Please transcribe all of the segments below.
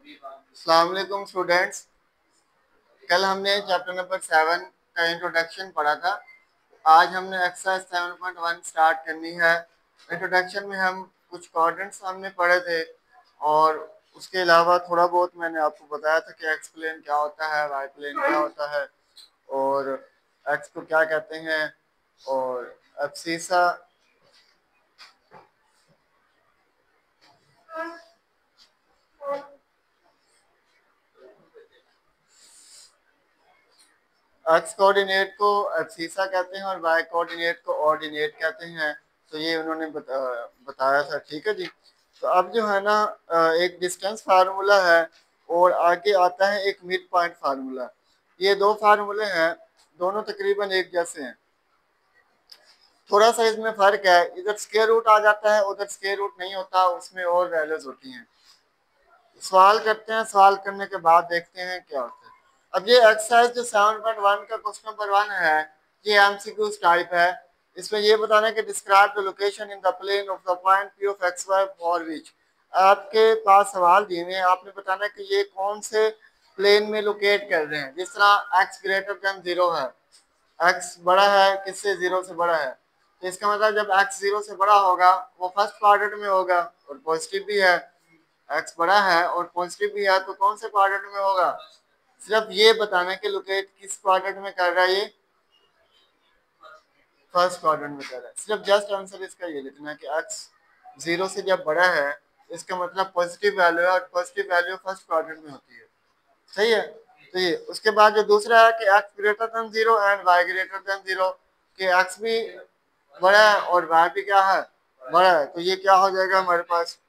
अस्सलाम वालेकुम स्टूडेंट्स। कल हमने चैप्टर नंबर 7 का इंट्रोडक्शन पढ़ा था। आज हमने एक्सरसाइज 7.1 स्टार्ट करनी है। इंट्रोडक्शन में हम कुछ कोऑर्डिनेट्स हमने पढ़े थे और उसके अलावा थोड़ा बहुत मैंने आपको बताया था कि एक्स प्लेन क्या होता है, वाई प्लेन क्या होता है और एक्स को क्या कहते हैं और एब्सीसा एक्स कोऑर्डिनेट को एब्सीसा कहते हैं और वाई कोऑर्डिनेट को ऑर्डिनेट कहते हैं। तो ये उन्होंने बताया था। ठीक है जी। तो अब जो है ना एक डिस्टेंस फार्मूला है और आगे आता है एक मिड पॉइंट फार्मूला। ये दो फार्मूले हैं, दोनों तकरीबन एक जैसे हैं। थोड़ा सा इसमें फर्क है, इधर स्क्वायर रूट आ जाता है, उधर स्क्वायर रूट नहीं होता, उसमें और वैल्यूज होती हैं। सवाल करते हैं, सवाल करने के बाद देखते हैं क्या होता है। अब ये एक्सरसाइज जो 7.1 का क्वेश्चन नंबर 1 है, ये एमसीक्यू टाइप है। इसमें ये बताना है कि describe the location in the plane of the point P of x y for which. आपके पास सवाल दिए हुए हैं, आपने बताना है कि ये कौन से प्लेन में लोकेट कर रहे हैं। जिस तरह एक्स ग्रेटर देन 0 है, एक्स बड़ा है किससे, 0 से बड़ा है, तो इसका मतलब जब एक्स 0 से बड़ा होगा वो फर्स्ट क्वाड्रेंट में होगा और पॉजिटिव भी है। एक्स बड़ा है और पॉजिटिव भी है तो कौन से क्वाड्रेंट में होगा। सिर्फ ये बताना है कि लोकेट किस क्वाड्रेंट में कर रहा है, ये फर्स्ट क्वाड्रेंट में कर रहा है। सिर्फ जस्ट आंसर इसका ये लिखना है कि एक्स 0 से जब बड़ा है इसका मतलब पॉजिटिव वैल्यू है और पॉजिटिव वैल्यू फर्स्ट क्वाड्रेंट में होती है। सही है। तो ये उसके बाद जो दूसरा है कि x greater than 0 and y greater than 0, कि एक्स भी बड़ा है और वाई भी क्या है, बड़ा है। तो ये क्या हो जाएगा हमारे पास।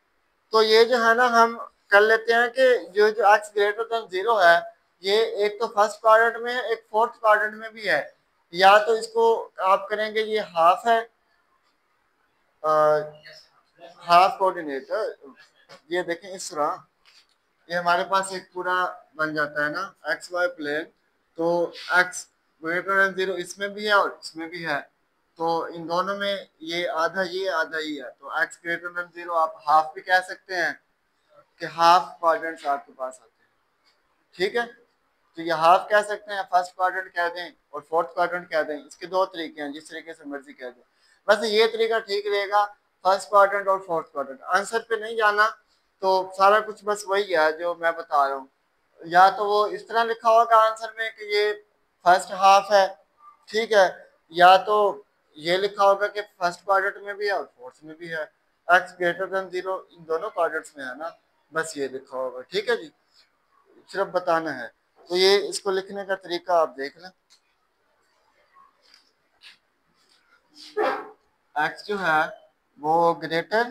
तो ये जो है ना हम कर लेते हैं कि जो जो एक्स ग्रेटर देन 0 है, ये एक तो फर्स्ट क्वाड्रेंट में है, एक फोर्थ क्वाड्रेंट में भी है। या तो इसको आप करेंगे, ये हाफ है, हाफ कोऑर्डिनेट। ये देखें इस तरह, ये हमारे पास एक पूरा बन जाता है ना एक्स वाई प्लेन। तो एक्स ग्रेटर देन 0 इसमें भी है और इसमें भी है, तो इन दोनों में ये आधा ये आधा ही है। तो एक्स ग्रेटर देन 0 आप हाफ भी कह सकते हैं कि हाफ क्वाड्रेंट्स आपके पास आते हैं। ठीक है। तो ये हाफ कह सकते हैं, फर्स्ट क्वाड्रेंट कह दें और फोर्थ क्वाड्रेंट कह दें। इसके दो तरीके हैं, जिस तरीके से मर्जी कह दें। वैसे ये तरीका ठीक रहेगा, फर्स्ट क्वाड्रेंट और फोर्थ क्वाड्रेंट। आंसर पे नहीं जाना, तो सारा कुछ बस वही है जो मैं बता रहा हूँ। या तो वो इस तरह लिखा होगा आंसर में कि ये फर्स्ट हाफ है, ठीक है, या तो ये लिखा होगा कि फर्स्ट क्वाड्रेंट में भी है और फोर्थ में भी है। एक्स ग्रेटर देन 0 इन दोनों क्वाड्रेंट्स में है ना, बस ये लिखा होगा। ठीक है जी, सिर्फ बताना है। तो ये इसको लिखने का तरीका आप देख लें। एक्स जो है वो ग्रेटर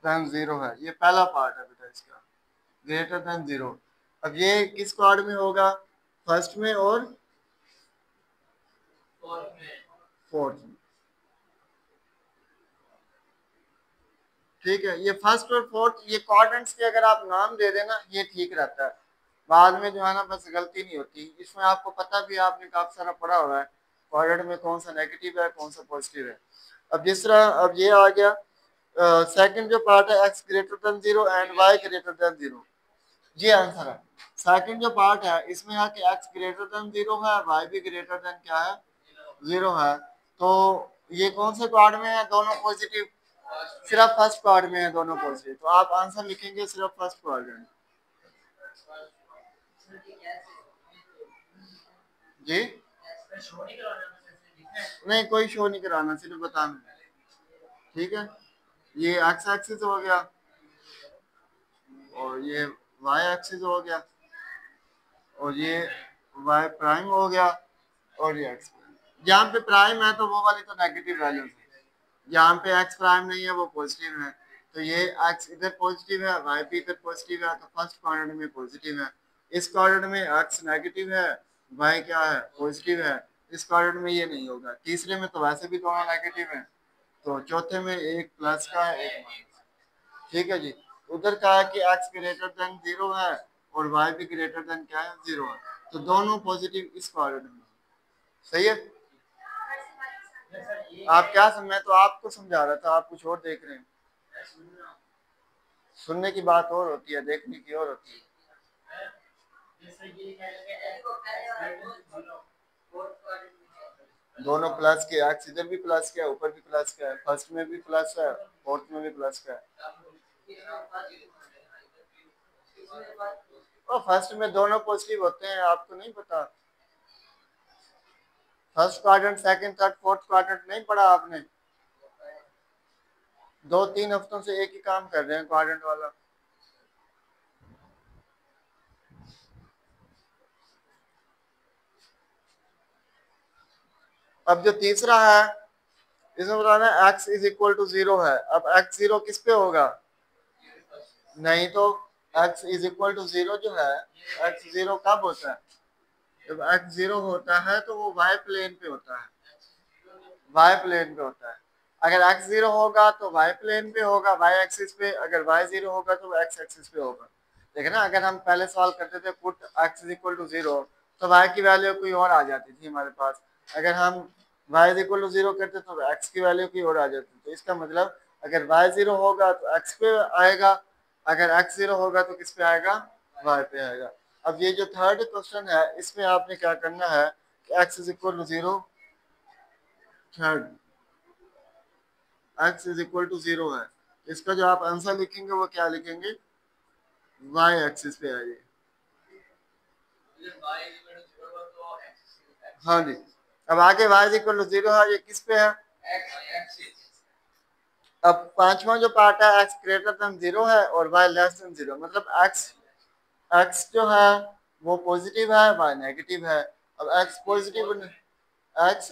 देन 0 है, ये पहला पार्ट है बेटा इसका, ग्रेटर देन 0। अब ये किस क्वाड में होगा, फर्स्ट में और फोर्थ में। ठीक है, ये फर्स्ट और फोर्थ ये क्वाड्रेंट्स के अगर आप नाम दे देना ये ठीक रहता है, बाद में जो है ना बस गलती नहीं होती। इसमें आपको पता भी, आपने काफी सारा पढ़ा हुआ है क्वाड्रेंट में कौन सा नेगेटिव है कौन सा पॉजिटिव है। अब जिस तरह अब ये आ गया सेकंड जो पार्ट है, x greater than 0 and y greater than 0, ये आंसर है। सेकंड जो पार्ट है इसमें है कि एक्स ग्रेटर देन 0 है, वाई भी ग्रेटर देन क्या है, 0 है। तो ये कौन से क्वाड में है, दोनों पॉजिटिव। सिर्फ फर्स्ट क्वाड में है दोनों पॉजिटिव, तो आप आंसर लिखेंगे सिर्फ फर्स्ट क्वाड्रेंट। जी नहीं, कोई शो नहीं कराना, सिर्फ बताना है। ठीक है, ये एक्स एक्सिस हो गया और ये वाई एक्सिस हो गया और ये वाई प्राइम हो गया और ये एक्स प्राइम। जहाँ पे प्राइम है तो वो वाली तो नेगेटिव वैल्यू है, जहाँ पे एक्स प्राइम नहीं है वो पॉजिटिव है। तो ये एक्स इधर पॉजिटिव है, वाई भी इधर पॉजिटिव है, तो फर्स्ट क्वाड्रेंट में पॉजिटिव है। इस क्वाड्रेंट में एक्स नेगेटिव है, वाई क्या है, पॉजिटिव है। इस क्वाड्रेंट में ये नहीं होगा, तीसरे में तो वैसे भी दोनों नेगेटिव है, तो चौथे में एक प्लस का है एक माइनस। ठीक है जी। उधर कहा है कि एक्स ग्रेटर देन 0 है और वाई भी ग्रेटर देन क्या है, 0 है, तो दोनों पॉजिटिव इस क्वाड्रेंट में। सही है। आप क्या मैं तो आपको समझा रहा था, आप कुछ और देख रहे हैं। सुनने की बात और होती है, देखने की और होती है। दोनों प्लस के, एक्स इधर भी प्लस का है, ऊपर भी प्लस का है, फर्स्ट में भी प्लस है, फोर्थ में भी प्लस का है। और फर्स्ट में दोनों पॉजिटिव होते हैं, आपको नहीं पता? First quadrant, second, third, fourth quadrant नहीं पढ़ा आपने? 2-3 हफ्तों से एक ही काम कर रहे हैं क्वाड्रेंट वाला। अब जो तीसरा है, इसमें बताना है x इज इक्वल टू 0 है। अब x 0 किस पे होगा? नहीं तो x इज इक्वल टू 0 जो है, x 0 कब होता है? जब x 0 होता है तो वो y प्लेन पे होता है, y प्लेन पे होता है। अगर x 0 होगा तो y प्लेन पे होगा, y एक्सिस पे। अगर y 0 होगा तो x एक्सिस पे होगा। देखना, अगर हम पहले सवाल करते थे put x is equal to 0 तो y की वैल्यू कोई और आ जाती थी हमारे पास। अगर हम y इज इक्वल टू 0 करते तो x की वैल्यू कोई और आ जाती। तो इसका मतलब अगर y 0 होगा तो x पे आएगा, अगर x 0 होगा तो किस पे आएगा? y पे आएगा। अब ये जो थर्ड क्वेश्चन है, इसमें आपने क्या करना है कि x is equal to 0, third x is equal to 0 है। इसका जो आप आंसर लिखेंगे वो क्या लिखेंगे? y एक्सिस पे आइए। हाँ जी। अब आगे y इज इक्वल टू 0 है, ये किस पे है? अब पांचवा जो पार्ट है, x ग्रेटर देन 0 है और y लेस देन 0, मतलब x जो है वो पॉजिटिव है, y नेगेटिव है। अब x पॉजिटिव, x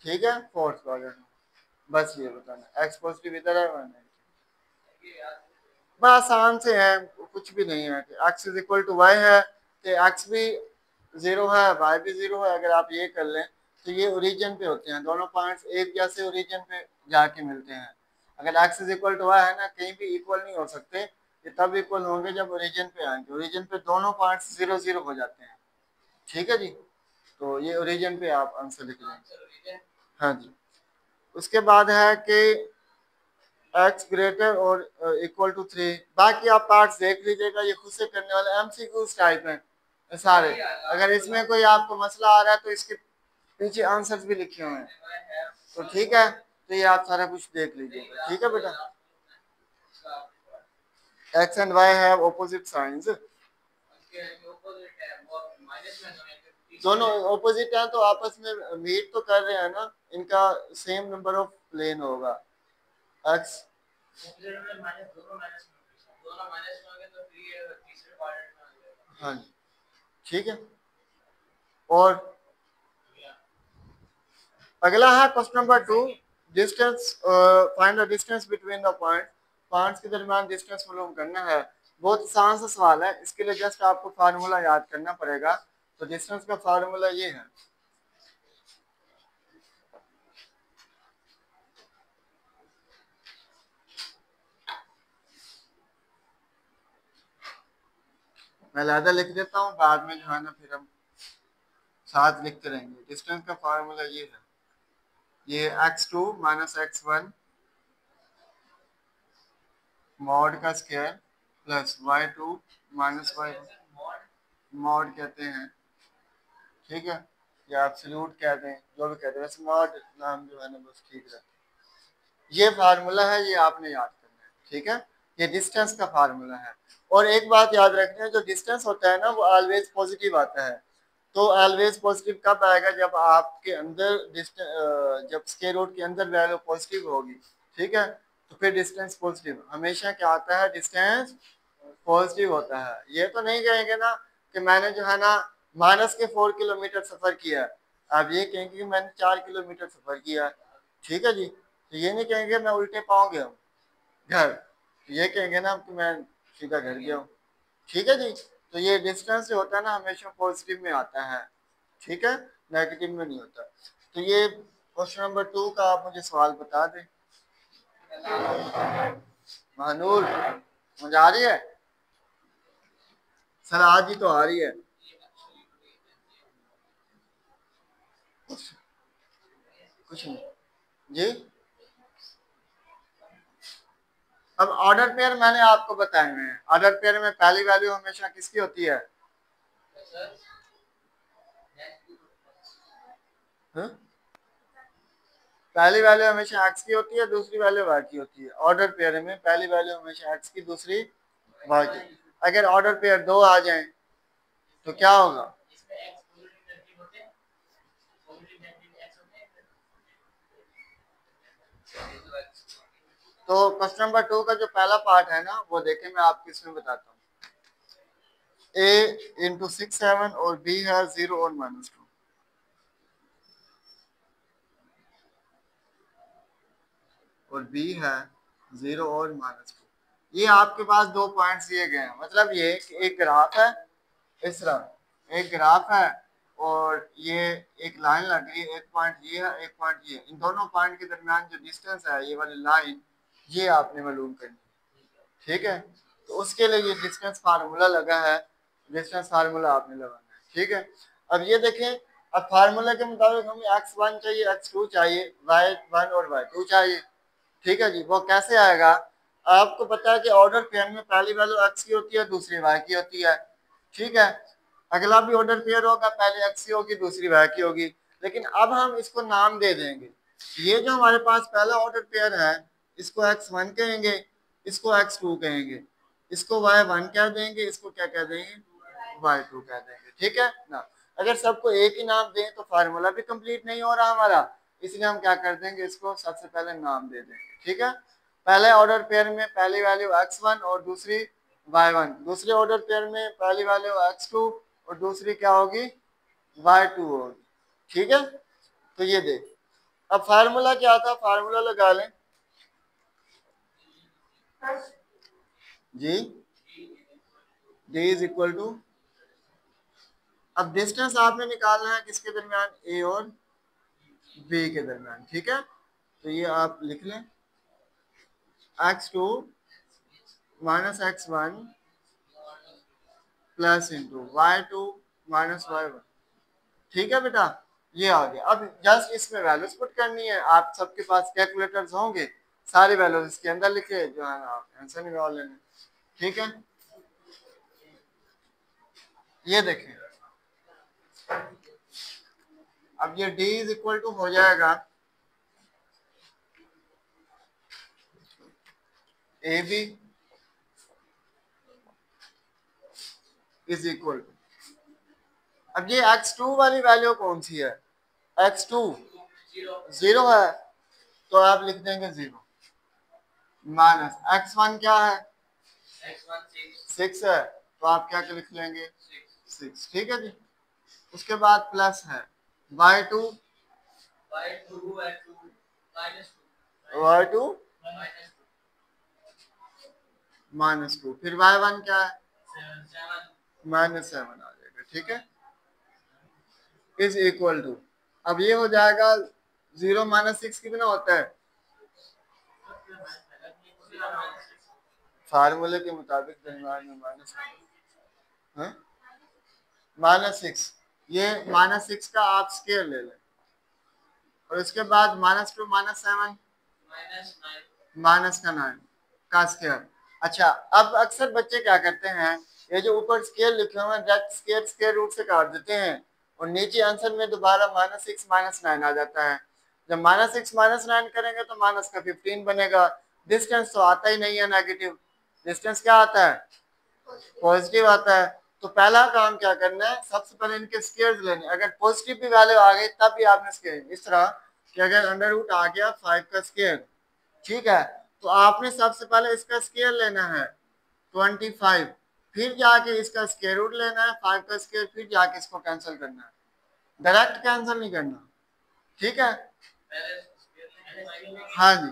ठीक है, फोर्थ क्वाड्रेंट। बस ये बताना, x पॉजिटिव इधर है, y नेगेटिव। बस आसान से है, कुछ भी नहीं है। x is equal to y है तो x भी 0 है, y भी 0 है। अगर आप ये कर लें तो ये ओरिजिन पे होते हैं, दोनों पॉइंट्स एक जैसे ओरिजिन पे जाके मिलते हैं। अगर x is equal to y है ना, कहीं भी इक्वल नहीं हो सकते, ये तब इक्वल होंगे जब ओरिजिन पे आएंगे। ओरिजिन पे दोनों पॉइंट्स 0-0 हो जाते हैं। ठीक है जी, तो ये ओरिजिन पे आप आंसर लिख लेंगे। हाँ जी। उसके बाद है कि x ग्रेटर और इक्वल टू 3। बाकी आप पार्ट्स देख लीजिएगा, ये खुद से करने वाले एमसीक्यूज टाइप हैं सारे। अगर इसमें कोई आपको मसला आ रहा है तो इसके पीछे आंसर्स भी लिखे हुए हैं, तो ठीक है, तो ये आप सारा कुछ देख लीजिएगा। ठीक है बेटा, x and y have opposite science. दोनों ऑपोजिट हैं तो आपस में मीट तो कर रहे हैं ना, इनका सेम नंबर ऑफ प्लेन होगा। x, हाँ जी, ठीक है। और अगला है question number 2, distance, find the distance between the point. Points के दरमियान डिस्टेंस मालूम करना है। बहुत आसान सा सवाल है, इसके लिए जस्ट आपको फार्मूला याद करना पड़ेगा। तो डिस्टेंस का फार्मूला ये है, मैं अलहदा लिख देता हूँ, बाद में जो है ना फिर हम साथ लिखते रहेंगे। डिस्टेंस का फार्मूला ये है, ये x2 माइनस x1 मॉड का square plus y2 minus y1 mod कहते हैं, ठीक है, या एब्सोल्यूट कहते हैं, जो भी कहते हैं, वैसे मॉड नाम जो है ना बस ठीक है। ये फार्मूला है, ये आपने याद करना है, ठीक है। ये डिस्टेंस का फार्मूला है। और एक बात याद रखना है, जो डिस्टेंस होता है ना वो ऑलवेज पॉजिटिव आता है। तो ऑलवेज पॉजिटिव कब आएगा? जब आपके अंदर जब स्क्वायर रूट के अंदर वैल्यू पॉजिटिव होगी, ठीक है, तो फिर डिस्टेंस पॉजिटिव हमेशा क्या आता है? डिस्टेंस पॉजिटिव होता है। ये तो नहीं कहेंगे ना कि मैंने जो है ना -4 किलोमीटर सफर किया, आप ये कहेंगे कि मैंने 4 किलोमीटर सफर किया, ठीक है जी। तो ये नहीं कहेंगे मैं उल्टे पाँव गया हूँ घर, तो ये कहेंगे ना कि मैं सीधा घर गया हूँ, ठीक है जी। तो ये डिस्टेंस जो होता है ना हमेशा पॉजिटिव में आता है, ठीक है, नेगेटिव में नहीं होता। तो ये क्वेश्चन नंबर 2 का आप मुझे सवाल बता दें। महानूर, समझ आ रही है? सर आज ही तो आ रही है। कुछ नहीं जी, अब ऑर्डर पेयर मैंने आपको बताए हैं, ऑर्डर पेयर में पहली वैल्यू हमेशा किसकी होती है? हाँ? पहली वैल्यू हमेशा एक्स की होती है, दूसरी वैल्यू वाई की होती है। ऑर्डर पेयर में पहली वैल्यू हमेशा एक्स की, दूसरी वाई की। अगर ऑर्डर पेयर दो आ जाए तो क्या होगा? तो क्वेश्चन नंबर 2 का जो पहला पार्ट है ना, वो देखें, मैं आपको इसमें बताता हूँ। ए इंटू 6 7 और बी है 0 और -2, और बी है 0 और -2। ये आपके पास दो पॉइंट्स दिए गए हैं, मतलब ये एक ग्राफ है, इस तरह एक ग्राफ है, और ये एक लाइन लग रही है, एक पॉइंट ये है, एक पॉइंट ये। इन दोनों पॉइंट के दरमियान जो डिस्टेंस है, ये वाली लाइन, ये आपने मालूम करनी है, ठीक है? तो उसके लिए ये डिस्टेंस फार्मूला लगा है, डिस्टेंस फार्मूला आपने लगाना है, ठीक है? अब ये देखें, अब फार्मूला के मुताबिक हमें x1 चाहिए, x2 चाहिए, y1 और y2 चाहिए, ठीक है जी? वो कैसे आएगा? आपको पता है कि ऑर्डर पेयर में पहली वैल्यू x की होती है, दूसरी y की होती है, ठीक है? अगला भी ऑर्डर पेयर होगा, पहले x की होगी, दूसरी y की होगी, लेकिन अब हम इसको नाम दे देंगे। ये जो हमारे पास पहला ऑर्डर पेयर है, इसको x1 कहेंगे, इसको x2 कहेंगे, इसको y1 कह देंगे, इसको क्या कह देंगे? y2 कह देंगे, ठीक है ना? अगर सबको एक ही नाम दें तो फार्मूला भी कंप्लीट नहीं हो रहा हमारा, इसलिए हम क्या कर देंगे, इसको सबसे पहले नाम दे देंगे, ठीक है? पहले ऑर्डर पेयर में पहली वैल्यू x1 और दूसरी y1, दूसरे ऑर्डर पेयर में पहली वैल्यू x2 और दूसरी क्या होगी? y2 होगी, ठीक है? तो ये देख, अब फार्मूला क्या था, फार्मूला लगा लें जी। d इज इक्वल टू, अब डिस्टेंस आपने निकालना है किसके दरमियान? ए और बी के दरमियान, ठीक है? तो ये आप लिख लें, x2 minus x1 plus into y2 minus y1, ठीक है बेटा? ये आ गया। अब जस्ट इसमें वैल्यूज पुट करनी है। आप सबके पास कैलकुलेटर्स होंगे, सारी वैल्यूज इसके अंदर लिखे, जो है ना, आप आंसर निकाल लेना, ठीक है? ये देखें, अब ये d इज इक्वल टू हो जाएगा A B is equal to, अब ये x2 वाली वैल्यू कौन सी है? x2 0 है, तो आप लिख देंगे 0, माइनस x1 क्या है? 6 है, तो आप क्या लिख लेंगे? 6, ठीक है जी? उसके बाद प्लस है y2, y2 -2, फिर y1 क्या है? -7 आ जाएगा, ठीक है? इज इक्वल टू, अब ये हो जाएगा 0 -6 कितना होता है? फार्मूले के मुताबिक दरमियान में -6, ये -6 का आप स्केयर ले लें, और उसके बाद -2 -7 माइनस का 9 का स्केयर। अच्छा, अब अक्सर बच्चे क्या करते हैं, ये जो ऊपर स्केयर लिखे हुए हैं, डायरेक्ट स्केयर स्केयर रूट से काट देते हैं, और नीचे आंसर में दोबारा -6 -9 आ जाता है। जब -6 -9 करेंगे तो माइनस का 15 बनेगा। डिस्टेंस तो आता ही नहीं है नेगेटिव, डिस्टेंस क्या आता है? पॉजिटिव आता है। तो पहला काम क्या करना है, सबसे पहले इनके स्केयर्स लेने। अगर पॉजिटिव भी वैल्यू आ गई तब भी आपने स्केयर, इस तरह कि अगर अंडर रूट आ गया 5 का स्केयर, ठीक है, तो आपने सबसे पहले इसका स्केयर लेना है 25, फिर जाके इसका स्केयर रूट लेना है 5 का स्केयर, फिर जाके इसको कैंसिल करना है, डायरेक्ट कैंसिल नहीं करना, ठीक है? हाँ जी,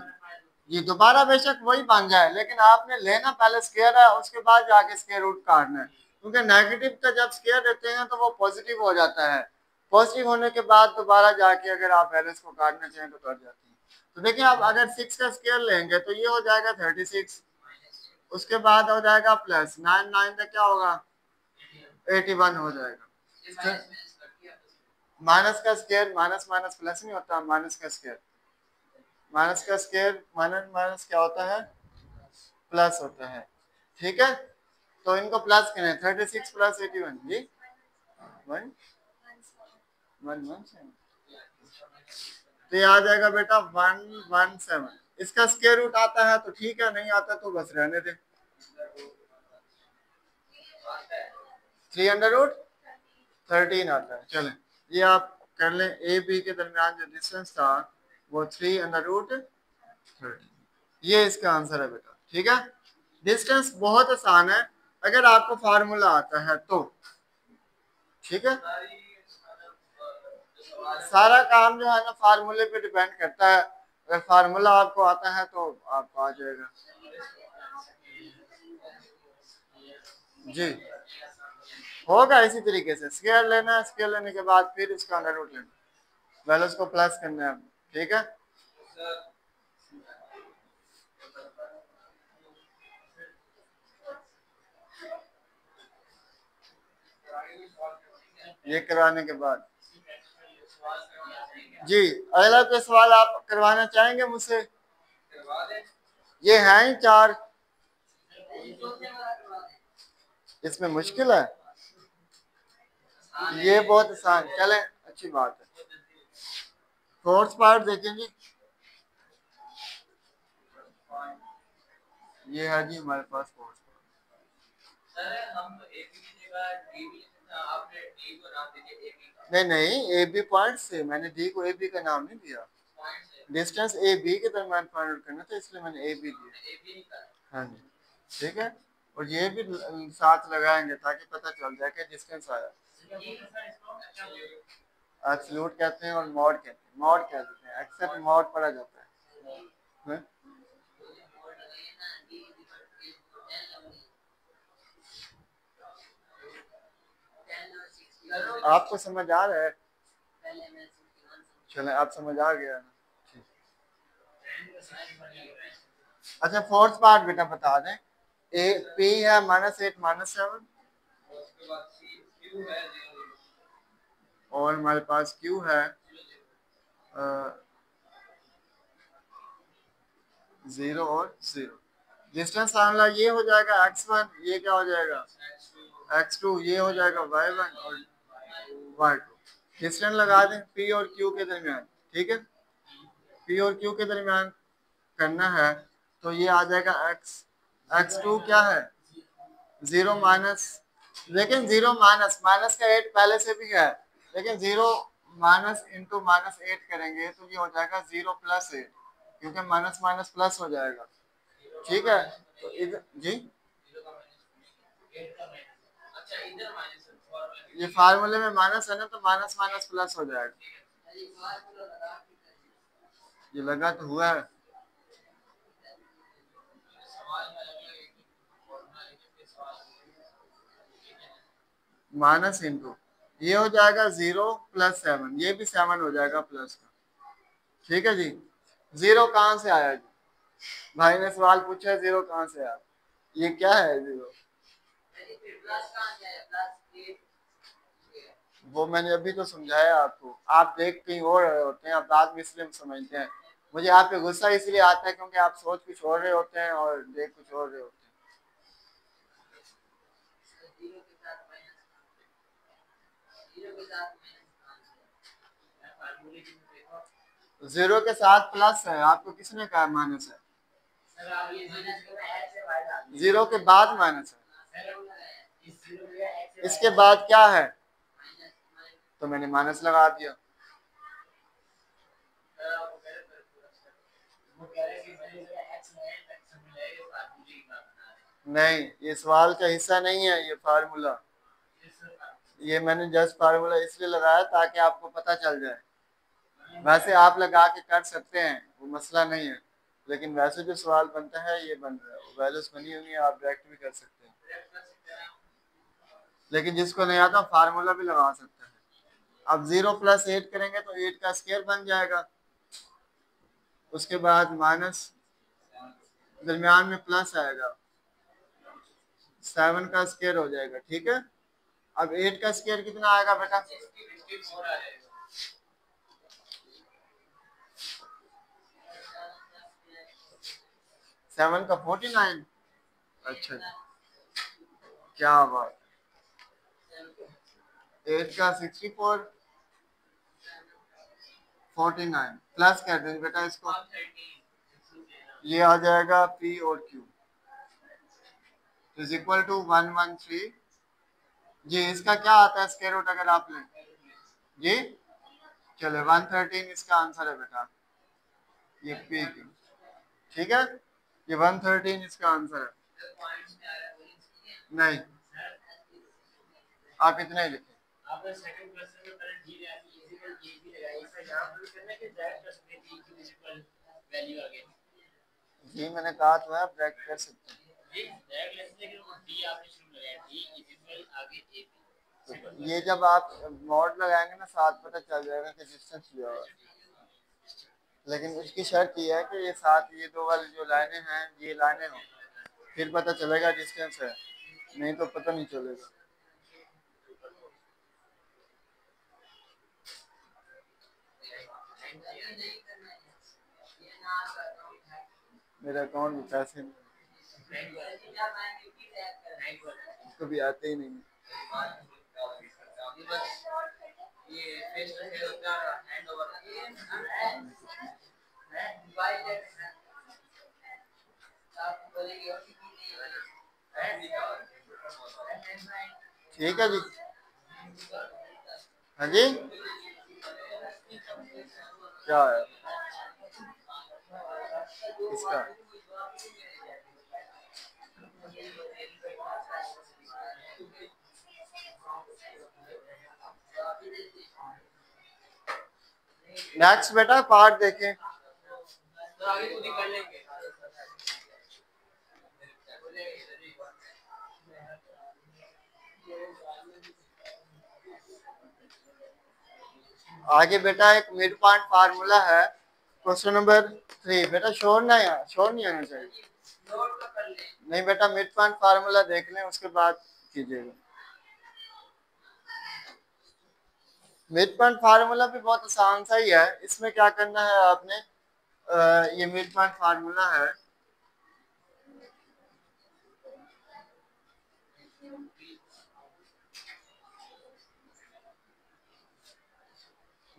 ये दोबारा बेशक वही बन जाए, लेकिन आपने लेना पहले स्केयर है, उसके बाद जाके स्केयर रूट काटना है, क्योंकि नेगेटिव का जब स्केयर देते हैं तो वो पॉजिटिव हो जाता है। पॉजिटिव होने के बाद दोबारा जाके अगर आप बैलेंस को काटना चाहें तो कट जाती है। तो देखिए, आप अगर 6 का स्केयर लेंगे तो ये हो जाएगा 36, उसके बाद हो जाएगा प्लस 9 9 तक क्या होगा? 81 हो जाएगा। माइनस का स्केयर, माइनस माइनस प्लस नहीं होता, माइनस का स्केयर, माइनस का स्केयर, माइनस माइनस क्या होता है? प्लस होता है, ठीक है। तो इनको प्लस करें, 36 प्लस 81 जी 117, तो ये आ जाएगा बेटा 117। इसका स्क्वायर रूट आता है तो ठीक है, नहीं आता तो बस रहने दे। 3√13 आता है। चलें, ये आप कर लें, ए बी के दरमियान जो डिस्टेंस था वो 3√13, ये इसका आंसर है बेटा, ठीक है। डिस्टेंस बहुत आसान है अगर आपको फार्मूला आता है तो, ठीक है। सारा काम जो है ना फार्मूले पे डिपेंड करता है, अगर फार्मूला आपको आता है तो आपको आ जाएगा जी। होगा इसी तरीके से, स्क्वायर लेना है, स्क्वायर लेने के बाद फिर इसका अंडर रूट लेना, वैल्यूज को प्लस करना है, ठीक है। ये करवाने के बाद जी अगला कोई सवाल आप करवाना चाहेंगे मुझसे? ये है ही 4, इसमें मुश्किल है, ये बहुत आसान, चलें अच्छी बात है। फोर्थ पार्ट देखेंगे, ये है जी हमारे पास फोर्थ पार्ट। नहीं नहीं, ए बी पॉइंट से मैंने डी को ए बी का नाम नहीं दिया, डिस्टेंस ए बी के दरमियान फाइंड आउट करना था इसलिए मैंने ए बी दिया। हाँ जी, ठीक है। और ये भी साथ लगाएंगे ताकि पता चल जाए कि डिस्टेंस आया। एब्सोल्यूट कहते हैं और मॉड कहते हैं, मॉड कह देते हैं, एक्सेप्ट मॉड पढ़ा जाता है। आपको समझ आ रहा है? चले, आप समझ आ गया ना? अच्छा फोर्थ पार्ट बेटा बता दें, ए पी है -8 -7 और हमारे पास क्यू है 0 और 0। डिस्टेंस फार्मूला ये हो जाएगा x1, ये क्या हो जाएगा x2, ये हो जाएगा y1 और y2। डिस्टेंस लगा दें p और q के दरमियान, ठीक है। p और q के दरमियान करना है तो ये आ जाएगा x2 क्या है 0 माइनस, लेकिन 0 माइनस माइनस का 8 पहले से भी है, लेकिन 0 माइनस इंटू -8 करेंगे तो ये हो जाएगा 0 प्लस 8, क्योंकि माइनस माइनस प्लस हो जाएगा, ठीक है। तो इधर जी ये फार्मूले में माइनस है ना, तो माइनस माइनस प्लस हो जाएगा, ये लगा तो हुआ है। माइनस इंटू ये हो जाएगा 0 प्लस 7, ये भी 7 हो जाएगा प्लस का, ठीक है जी। 0 कहाँ से आया जी, भाई ने सवाल पूछा है 0 कहाँ से आया, ये क्या है 0? वो मैंने अभी तो समझाया आपको, आप देख कहीं और रहे होते हैं, आप बात में इसलिए समझते हैं। मुझे आप पे गुस्सा इसलिए आता है क्योंकि आप सोच कुछ और रहे होते हैं और देख कुछ और रहे होते हैं। 0 के साथ प्लस है, आपको किसने कहा माइनस है? 0 के बाद माइनस है, इसके बाद क्या है, तो मैंने माइनस लगा दिया। नहीं, ये सवाल का हिस्सा नहीं है, ये फार्मूला, ये मैंने जस्ट फार्मूला इसलिए लगाया ताकि आपको पता चल जाए। वैसे आप लगा के कर सकते हैं, वो मसला नहीं है, लेकिन वैसे जो सवाल बनता है ये बन रहा है, वैल्यूज बनी हुई है, आप डायरेक्ट भी कर सकते हैं, लेकिन जिसको नहीं आता फार्मूला भी लगा सकता है। अब 0 प्लस 8 करेंगे तो 8 का स्क्वायर बन जाएगा, उसके बाद माइनस, दरमियान में प्लस आएगा, 7 का स्क्वायर हो जाएगा, ठीक है। अब 8 का स्क्वायर कितना आएगा बेटा, 7 का 49, अच्छा जी, क्या बात। 8 का 64, 49 प्लस कर देंगे बेटा इसको, ये आ जाएगा पी और क्यू इज इक्वल टू 113। जी इसका क्या आता है स्क्वायर रूट अगर आप लें जी, चले 113 इसका आंसर है बेटा, ये पी क्यू, ठीक है, ये 113 इसका आंसर है। नहीं, आप इतना ही लिखें। आपने सेकंड क्वेश्चन में पहले डी इक्वल ये भी लगाया, इसका यहां पर करना है कि डायरेक्ट प्लस में डी इक्वल वैल्यू आ गई। जी मैंने कहा तो है आप डायरेक्ट कर सकते हैं जी, डायरेक्ट लेते लेकिन वो डी आपने शुरू लगाया, डी इक्वल आगे ए बी, ये जब आप मॉड लगाएंगे ना साथ पता चल जाएगा कि डिस्टेंस लिया होगा, लेकिन उसकी शर्त ये है कि ये साथ ये दो वाली जो लाइनें हैं ये लाइनें हो, फिर पता चलेगा डिस्टेंस है, नहीं तो पता नहीं चलेगा। मेरा अकाउंट में पैसे नहीं, उसको भी आते ही नहीं। ठीक है जी, हाँ जी, क्या है इसका, नेक्स्ट बेटा पार्ट देखें। आगे बेटा एक मिड पॉइंट फार्मूला है, क्वेश्चन नंबर 3। बेटा शोर ना शोर नहीं आना चाहिए। नहीं बेटा मिड पॉइंट फार्मूला देख लें उसके बाद कीजिएगा। मिड पॉइंट फार्मूला भी बहुत आसान सा ही है, इसमें क्या करना है आपने, ये मिड पॉइंट फार्मूला है,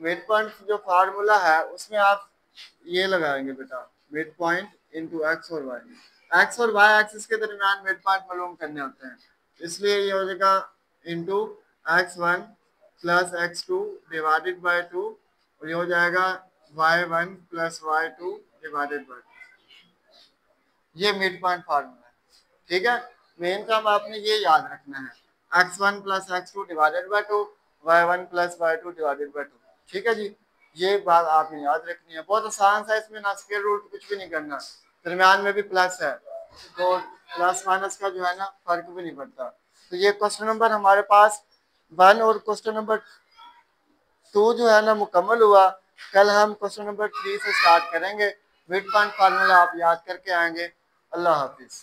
मिड पॉइंट जो फार्मूला है उसमें आप ये लगाएंगे बेटा, मिड पॉइंट इनटू एक्स और वाई, एक्स और वाई एक्सिस के दरमियान मिड पॉइंट मालूम करने होते हैं, इसलिए ये हो जाएगा into x1 plus x2 divided by 2, और ये हो जाएगा y1 plus y2 divided by 2, ये मिड पॉइंट फार्मूला है, ठीक है। मेन काम आपने ये याद रखना है, x1 plus x2 divided by 2, y1 plus y2 divided by 2, ठीक है जी, ये बात आपने याद रखनी है, बहुत आसान सा, इसमें ना स्क्वायर रूट कुछ भी नहीं करना, दरमियान में भी प्लस है तो प्लस माइनस का जो है ना फर्क भी नहीं पड़ता। तो ये क्वेश्चन नंबर हमारे पास 1 और क्वेश्चन नंबर 2 जो है ना मुकम्मल हुआ। कल हम क्वेश्चन नंबर 3 से स्टार्ट करेंगे, मिड पॉइंट फार्मूला आप याद करके आएंगे। अल्लाह हाफिज।